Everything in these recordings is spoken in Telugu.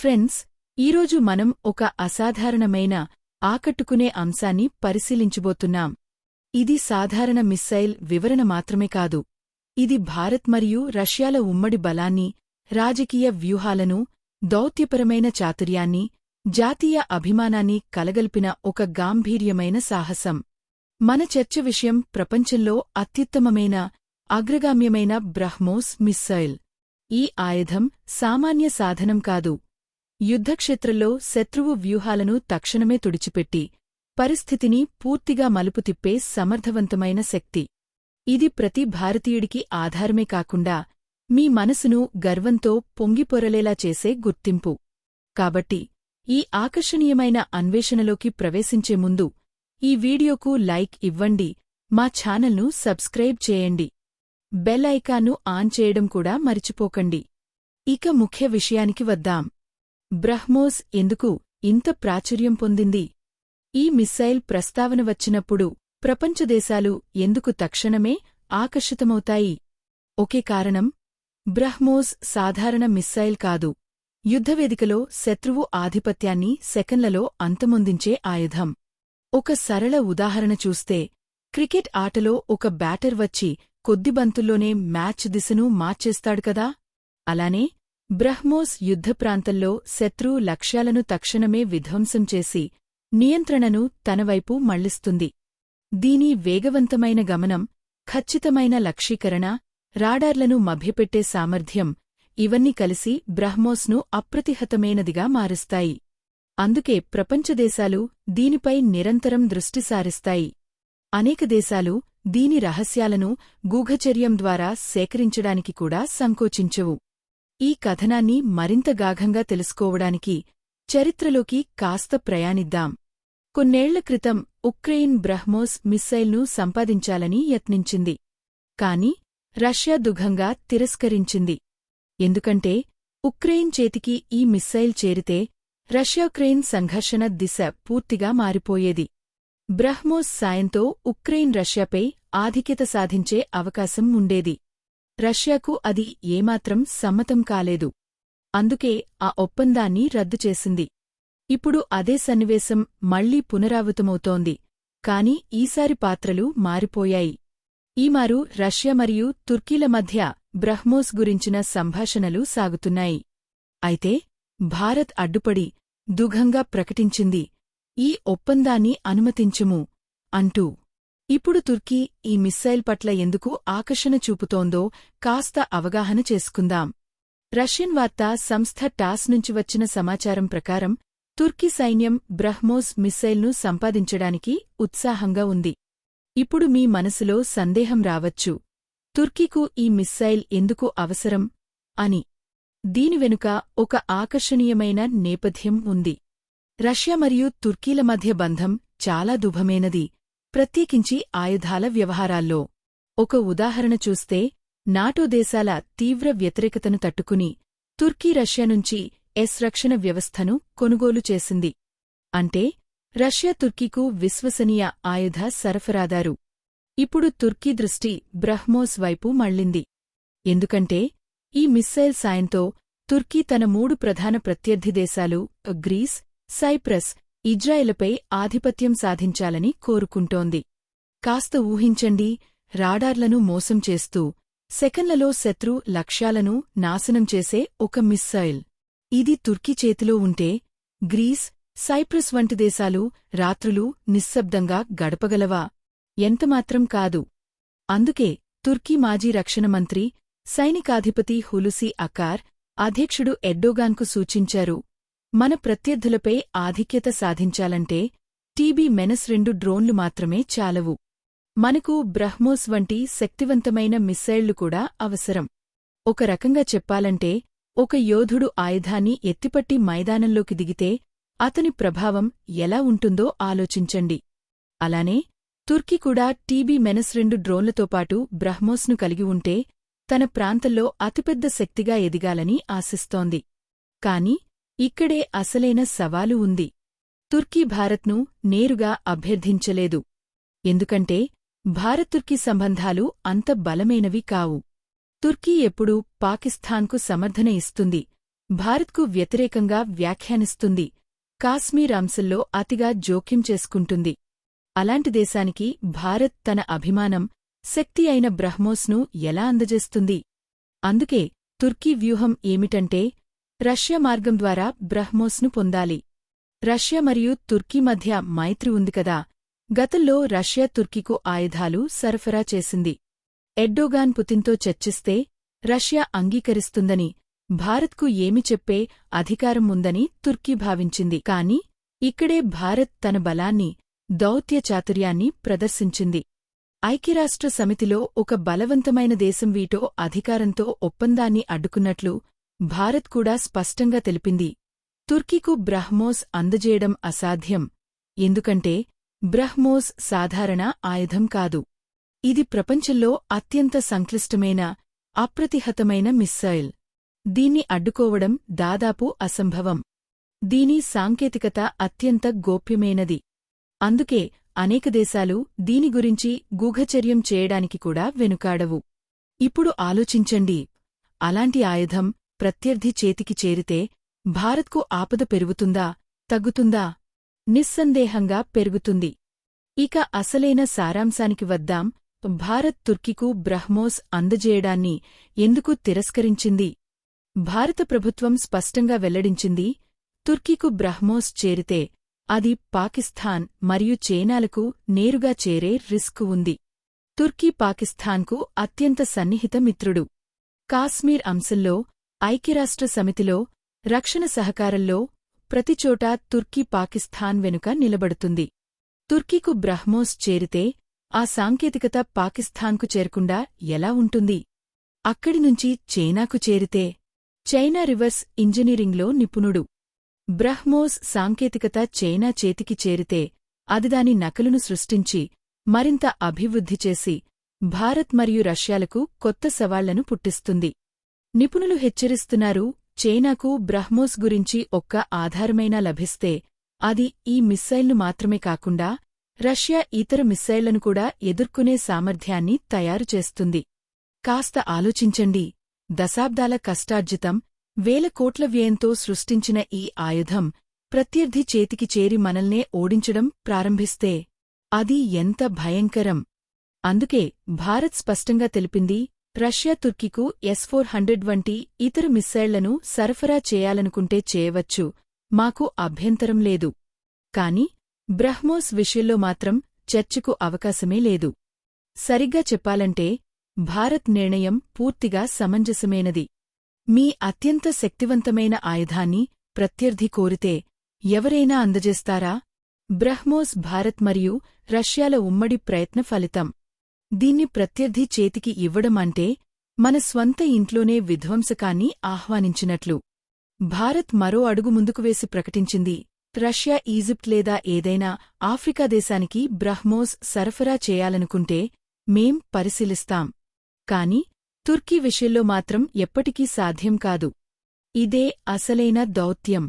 ఫ్రెండ్స్, ఈరోజు మనం ఒక అసాధారణమైన ఆకట్టుకునే అంశాన్ని పరిశీలించబోతున్నాం. ఇది సాధారణ మిస్సైల్ వివరణ మాత్రమే కాదు. ఇది భారత్ మరియు రష్యాల ఉమ్మడి బలాన్ని, రాజకీయ వ్యూహాలను, దౌత్యపరమైన చాతుర్యాన్ని, జాతీయ అభిమానాన్ని కలగల్పిన ఒక గాంభీర్యమైన సాహసం. మన చర్చ విషయం ప్రపంచంలో అత్యుత్తమమైన, అగ్రగామ్యమైన బ్రహ్మోస్ మిస్సైల్. ఈ ఆయుధం సామాన్య సాధనం కాదు. యుద్ధక్షేత్రంలో శత్రువు వ్యూహాలను తక్షణమే తుడిచిపెట్టి, పరిస్థితిని పూర్తిగా మలుపు తిప్పే సమర్థవంతమైన శక్తి. ఇది ప్రతి భారతీయుడికి ఆధారమే కాకుండా, మీ మనసును గర్వంతో పొంగిపొరలేలా చేసే గుర్తింపు. కాబట్టి, ఈ ఆకర్షణీయమైన అన్వేషణలోకి ప్రవేశించే ముందు, ఈ వీడియోకు లైక్ ఇవ్వండి, మా ఛానల్ను సబ్స్క్రైబ్ చేయండి. బెల్ ఐకాన్ను ఆన్ చేయడం కూడా మరిచిపోకండి. ఇక ముఖ్య విషయానికి వద్దాం. బ్రహ్మోస్ ఎందుకు ఇంత ప్రాచుర్యం పొందింది? ఈ మిస్సైల్ ప్రస్తావన వచ్చినప్పుడు ప్రపంచదేశాలు ఎందుకు తక్షణమే ఆకర్షితమవుతాయి? ఒకే కారణం, బ్రహ్మోస్ సాధారణ మిస్సైల్ కాదు. యుద్ధవేదికలో శత్రువు ఆధిపత్యాన్ని సెకన్లలో అంతమొందించే ఆయుధం. ఒక సరళ ఉదాహరణ చూస్తే, క్రికెట్ ఆటలో ఒక బ్యాటర్ వచ్చి కొద్ది బంతుల్లోనే మ్యాచ్ దిశను మార్చేస్తాడు కదా? అలానే బ్రహ్మోస్ యుద్ధప్రాంతంలో శత్రు లక్ష్యాలను తక్షణమే విధ్వంసం చేసి, నియంత్రణను తనవైపు మళ్లిస్తుంది. దీని వేగవంతమైన గమనం, ఖచ్చితమైన లక్ష్యీకరణ, రాడార్లను మభ్యపెట్టే సామర్థ్యం ఇవన్నీ కలిసి బ్రహ్మోస్ను అప్రతిహతమైనదిగా మారుస్తాయి. అందుకే ప్రపంచదేశాలు దీనిపై నిరంతరం దృష్టి సారిస్తాయి. అనేక దేశాలు దీని రహస్యాలను గూఢచర్యం ద్వారా సేకరించడానికి కూడా సంకోచించవు. ఈ కథనాన్ని మరింత గాఢంగా తెలుసుకోవడానికి చరిత్రలోకి కాస్త ప్రయాణిద్దాం. కొన్నేళ్ల క్రితం ఉక్రెయిన్ బ్రహ్మోస్ మిస్సైల్ను సంపాదించాలని యత్నించింది. కాని రష్యా దుఘంగా తిరస్కరించింది. ఎందుకంటే ఉక్రెయిన్ చేతికి ఈ మిస్సైల్ చేరితే రష్యాయుక్రెయిన్ సంఘర్షణ దిశ పూర్తిగా మారిపోయేది. బ్రహ్మోస్ సాయంతో ఉక్రెయిన్ రష్యాపై ఆధిక్యత సాధించే అవకాశం ఉండేది. రష్యాకు అది ఏమాత్రం సమ్మతం కాలేదు. అందుకే ఆ ఒప్పందాన్ని రద్దు చేసింది. ఇప్పుడు అదే సన్నివేశం మళ్లీ పునరావృతమవుతోంది. కాని ఈసారి పాత్రలు మారిపోయాయి. ఈమారు రష్యా మరియు తుర్కీల మధ్య బ్రహ్మోస్ గురించిన సంభాషణలు సాగుతున్నాయి. అయితే భారత్ అడ్డుపడి దుఘంగా ప్రకటించింది, ఈ ఒప్పందాన్ని అనుమతించుము అంటూ. ఇప్పుడు తుర్కీ ఈ మిస్సైల్ పట్ల ఎందుకు ఆకర్షణ చూపుతోందో కాస్త అవగాహన చేసుకుందాం. రష్యన్ వార్తా సంస్థ టాస్ నుంచి వచ్చిన సమాచారం ప్రకారం తుర్కీ సైన్యం బ్రహ్మోస్ మిస్సైల్ను సంపాదించడానికి ఉత్సాహంగా ఉంది. ఇప్పుడు మీ మనసులో సందేహం రావచ్చు, తుర్కీకు ఈ మిస్సైల్ ఎందుకు అవసరం అని. దీని వెనుక ఒక ఆకర్షణీయమైన నేపథ్యం ఉంది. రష్యా మరియు తుర్కీల మధ్య బంధం చాలా దుభమైనది, ప్రత్యేకించి ఆయుధాల వ్యవహారాల్లో. ఒక ఉదాహరణ చూస్తే, నాటో దేశాల తీవ్ర వ్యతిరేకతను తట్టుకుని తుర్కీ రష్యా నుంచి రక్షణ వ్యవస్థను కొనుగోలు చేసింది. అంటే రష్యా తుర్కీకు విశ్వసనీయ ఆయుధ సరఫరాదారు. ఇప్పుడు తుర్కీ దృష్టి బ్రహ్మోస్ వైపు మళ్లింది. ఎందుకంటే ఈ మిస్సైల్ సాయంతో తుర్కీ తన 3 ప్రధాన ప్రత్యర్థి దేశాలు గ్రీస్, సైప్రస్, ఇజ్రాయెలుపై ఆధిపత్యం సాధించాలని కోరుకుంటోంది. కాస్త ఊహించండి, రాడార్లను మోసం చేస్తూ సెకన్లలో శత్రు లక్ష్యాలను నాశనం చేసే ఒక మిస్సైల్. ఇది తుర్కీ చేతిలో ఉంటే గ్రీస్, సైప్రస్ వంటి దేశాలు రాత్రులు నిశ్శబ్దంగా గడపగలవా? ఎంతమాత్రం కాదు. అందుకే తుర్కీ మాజీ రక్షణ మంత్రి, సైనికాధిపతి హులుసి అకార్ అధ్యక్షుడు ఎర్డోగాన్కు సూచించారు, మన ప్రత్యర్థులపై ఆధిక్యత సాధించాలంటే TB-2 డ్రోన్లు మాత్రమే చాలవు. మనకు బ్రహ్మోస్ వంటి శక్తివంతమైన మిస్సైళ్లు కూడా అవసరం. ఒక రకంగా చెప్పాలంటే, ఒక యోధుడు ఆయుధాన్ని ఎత్తిపట్టి మైదానంలోకి దిగితే అతని ప్రభావం ఎలా ఉంటుందో ఆలోచించండి. అలానే తుర్కీ కూడా TB-2 డ్రోన్లతోపాటు బ్రహ్మోస్ను కలిగి ఉంటే తన ప్రాంతంలో అతిపెద్ద శక్తిగా ఎదిగాలని ఆశిస్తోంది. కాని ఇక్కడే అసలైన సవాలు ఉంది. తుర్కీ భారత్ను నేరుగా అభ్యర్థించలేదు. ఎందుకంటే భారత్-తుర్కీ సంబంధాలు అంత బలమైనవి కావు. తుర్కీ ఎప్పుడూ పాకిస్తాన్కు సమర్థన ఇస్తుంది, భారత్కు వ్యతిరేకంగా వ్యాఖ్యానిస్తుంది, కాశ్మీర్ అంశంలో అతిగా జోక్యం చేసుకుంటుంది. అలాంటి దేశానికి భారత్ తన అభిమానం, శక్తి అయిన బ్రహ్మోస్ను ఎలా అందజేస్తుంది? అందుకే తుర్కీ వ్యూహం ఏమిటంటే, రష్యా మార్గం ద్వారా బ్రహ్మోస్ను పొందాలి. రష్యా మరియు తుర్కీ మధ్య మైత్రి ఉంది కదా. గతంలో రష్యా తుర్కీకు ఆయుధాలు సరఫరా చేసింది. ఎర్డోగాన్ పుతిన్తో చర్చిస్తే రష్యా అంగీకరిస్తుందని, భారత్కు ఏమి చెప్పే అధికారం ఉందని తుర్కీ భావించింది. కాని ఇక్కడే భారత్ తన బలాన్ని, దౌత్య చాతుర్యాన్ని ప్రదర్శించింది. ఐక్యరాష్ట్ర సమితిలో ఒక బలవంతమైన దేశం వీటో అధికారంతో ఒప్పందాన్ని అడ్డుకున్నట్లు భారత్ కూడా స్పష్టంగా తెలిపింది. తుర్కీకు బ్రహ్మోస్ అందజేయడం అసాధ్యం. ఎందుకంటే బ్రహ్మోస్ సాధారణ ఆయుధం కాదు. ఇది ప్రపంచంలో అత్యంత సంక్లిష్టమైన, అప్రతిహతమైన మిస్సైల్. దీన్ని అడ్డుకోవడం దాదాపు అసంభవం. దీని సాంకేతికత అత్యంత గోప్యమైనది. అందుకే అనేక దేశాలు దీని గురించి గూఢచర్యం చేయడానికి కూడా వెనుకాడవు. ఇప్పుడు ఆలోచించండి, అలాంటి ఆయుధం ప్రత్యర్థి చేతికి చేరితే భారత్కు ఆపద పెరుగుతుందా, తగ్గుతుందా? నిస్సందేహంగా పెరుగుతుంది. ఇక అసలైన సారాంశానికి వద్దాం. భారత్ తుర్కీకు బ్రహ్మోస్ అందజేయడాన్ని ఎందుకు తిరస్కరించింది? భారత ప్రభుత్వం స్పష్టంగా వెల్లడించింది, తుర్కీకు బ్రహ్మోస్ చేరితే అది పాకిస్థాన్ మరియు చైనాలకు నేరుగా చేరే రిస్క్ ఉంది. తుర్కీ పాకిస్థాన్కు అత్యంత సన్నిహిత మిత్రుడు. కాశ్మీర్ అంశంలో, ఐక్యరాష్ట్ర సమితిలో, రక్షణ సహకారంలో ప్రతిచోటా తుర్కీ పాకిస్థాన్ వెనుక నిలబడుతుంది. తుర్కీకు బ్రహ్మోస్ చేరితే ఆ సాంకేతికత పాకిస్థాన్కు చేరకుండా ఎలా ఉంటుంది? అక్కడినుంచి చైనాకు చేరితే? చైనా రివర్స్ ఇంజనీరింగ్లో నిపుణుడు. బ్రహ్మోస్ సాంకేతికత చైనా చేతికి చేరితే అది దాని నకలును సృష్టించి, మరింత అభివృద్ధి చేసి, భారత్ మరియు రష్యాలకు కొత్త సవాళ్లను పుట్టిస్తుంది. నిపుణులు హెచ్చరిస్తున్నారు, చైనాకు బ్రహ్మోస్ గురించి ఒక్క ఆధారమైనా లభిస్తే అది ఈ మిస్సైల్ను మాత్రమే కాకుండా రష్యా ఇతర మిస్సైళ్లను కూడా ఎదుర్కొనే సామర్థ్యాన్ని తయారుచేస్తుంది. కాస్త ఆలోచించండి, దశాబ్దాల కష్టార్జితం, వేల కోట్ల వ్యయంతో సృష్టించిన ఈ ఆయుధం ప్రత్యర్థి చేతికి చేరి మనల్నే ఓడించడం ప్రారంభిస్తే అది ఎంత భయంకరం! అందుకే భారత్ స్పష్టంగా తెలిపింది, రష్యా తుర్కీకు S-400 వంటి ఇతర మిస్సైళ్లను సరఫరా చేయాలనుకుంటే చేయవచ్చు, మాకు అభ్యంతరం లేదు. కాని బ్రహ్మోస్ విషయంలో మాత్రం చర్చకు అవకాశమే లేదు. సరిగ్గా చెప్పాలంటే భారత్ నిర్ణయం పూర్తిగా సమంజసమైనది. మీ అత్యంత శక్తివంతమైన ఆయుధాన్ని ప్రత్యర్థి కోరితే ఎవరైనా అందజేస్తారా? బ్రహ్మోస్ భారత్ మరియు రష్యాల ఉమ్మడి ప్రయత్న ఫలితం. దీన్ని ప్రత్యర్థి చేతికి ఇవ్వడం అంటే మన స్వంత ఇంట్లోనే విధ్వంసకాన్ని ఆహ్వానించినట్లు. భారత్ మరో అడుగు ముందుకు వేసి ప్రకటించింది, రష్యా ఈజిప్ట్ లేదా ఏదైనా ఆఫ్రికా దేశానికి బ్రహ్మోస్ సరఫరా చేయాలనుకుంటే మేం పరిశీలిస్తాం. కాని తుర్కీ విషయంలో మాత్రం ఎప్పటికీ సాధ్యం కాదు. ఇదే అసలైన దౌత్యం.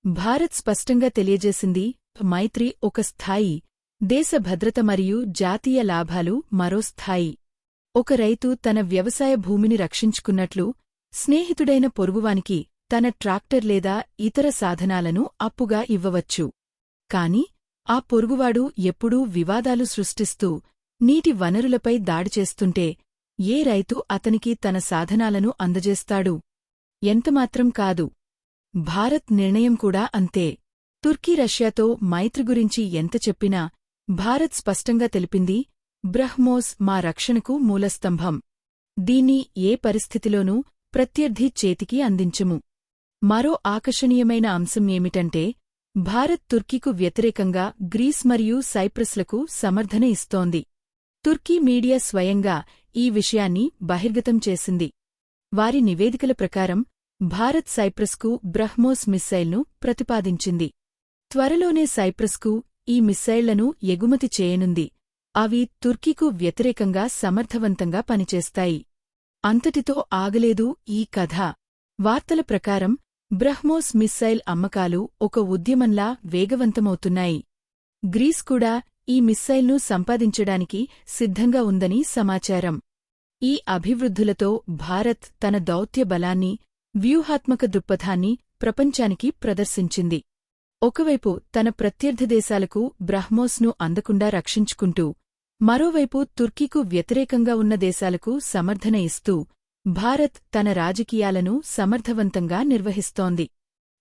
భారత్ స్పష్టంగా తెలియజేసింది, మైత్రి ఒక స్థాయి, దేశ భద్రత మరియు జాతీయ లాభాలు మరో స్థాయి. ఒక రైతు తన వ్యవసాయ భూమిని రక్షించుకున్నట్లు, స్నేహితుడైన పొరుగువానికి తన ట్రాక్టర్ లేదా ఇతర సాధనాలను అప్పుగా ఇవ్వవచ్చు. కాని ఆ పొరుగువాడు ఎప్పుడూ వివాదాలు సృష్టిస్తూ నీటి వనరులపై దాడి చేస్తుంటే ఏ రైతు అతనికి తన సాధనాలను అందజేస్తాడు? ఎంతమాత్రం కాదు. భారత్ నిర్ణయం కూడా అంతే. తుర్కీ రష్యాతో మైత్రి గురించి ఎంత చెప్పినా భారత్ స్పష్టంగా తెలిపింది, బ్రహ్మోస్ మా రక్షణకు మూలస్తంభం. దీన్ని ఏ పరిస్థితిలోనూ ప్రత్యర్థి చేతికి అందించము. మరో ఆకర్షణీయమైన అంశం ఏమిటంటే, భారత్ తుర్కీకు వ్యతిరేకంగా గ్రీస్ మరియు సైప్రస్లకు సమర్థన ఇస్తోంది. తుర్కీ మీడియా స్వయంగా ఈ విషయాన్ని బహిర్గతం చేసింది. వారి నివేదికల ప్రకారం భారత్ సైప్రస్కు బ్రహ్మోస్ మిస్సైల్ను ప్రతిపాదించింది. త్వరలోనే సైప్రస్కు ఈ మిస్సైళ్లను ఎగుమతి చేయనుంది. అవి తుర్కీకు వ్యతిరేకంగా సమర్థవంతంగా పనిచేస్తాయి. అంతటితో ఆగలేదు ఈ కథ. వార్తల ప్రకారం బ్రహ్మోస్ మిస్సైల్ అమ్మకాలు ఒక ఉద్యమంలా వేగవంతమవుతున్నాయి. గ్రీస్ కూడా ఈ మిస్సైల్ను సంపాదించడానికి సిద్ధంగా ఉందని సమాచారం. ఈ అభివృద్ధులతో భారత్ తన దౌత్య బలాన్ని, వ్యూహాత్మక దృక్పథాన్ని ప్రపంచానికి ప్రదర్శించింది. ఒకవైపు తన ప్రత్యర్థి దేశాలకు బ్రహ్మోస్ను అందకుండా రక్షించుకుంటూ, మరోవైపు తుర్కీకు వ్యతిరేకంగా ఉన్న దేశాలకు సమర్థన ఇస్తూ భారత్ తన రాజకీయాలను సమర్థవంతంగా నిర్వహిస్తోంది.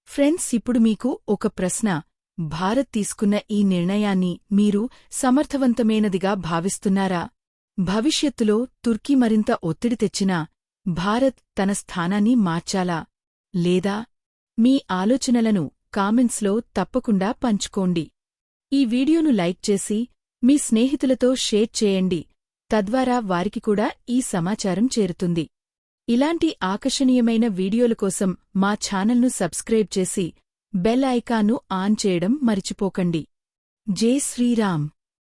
ఫ్రెండ్స్, ఇప్పుడు మీకు ఒక ప్రశ్న. భారత్ తీసుకున్న ఈ నిర్ణయాన్ని మీరు సమర్థవంతమైనదిగా భావిస్తున్నారా? భవిష్యత్తులో తుర్కీ మరింత ఒత్తిడి తెచ్చినా భారత్ తన స్థానాన్ని మార్చాలా? లేదా? మీ ఆలోచనలను కామెంట్స్లో తప్పకుండా పంచుకోండి. ఈ వీడియోను లైక్ చేసి మీ స్నేహితులతో షేర్ చేయండి, తద్వారా వారికి కూడా ఈ సమాచారం చేరుతుంది. ఇలాంటి ఆకర్షణీయమైన వీడియోల కోసం మా ఛానల్ను సబ్స్క్రైబ్ చేసి బెల్ ఐకాన్ను ఆన్ చేయడం మరిచిపోకండి. జై శ్రీరామ్.